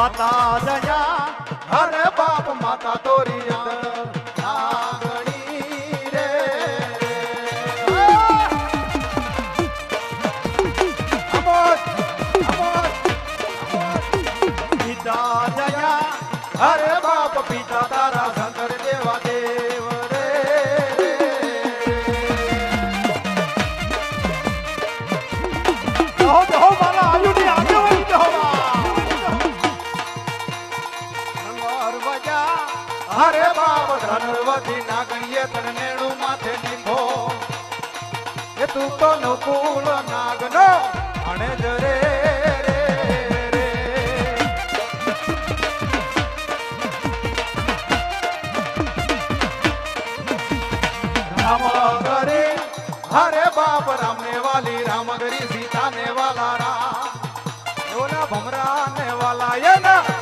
માતા દયા અરે બાપ માતા તોરી નાગણી રે પિતા દયા અરે બાપ પિતા તારા શંકર દેવા દેવ રે જહો જહો મારા આયુની આગેવાની જહો અરે બાપ ધનવતી નાગણીએ તને નેણું માથે લીધો એ તું તો નકુલ નાગનો અણે જ રે રામ કરે હરે બાપ રામને વાલી રામ ગરી સીતા ને વાલા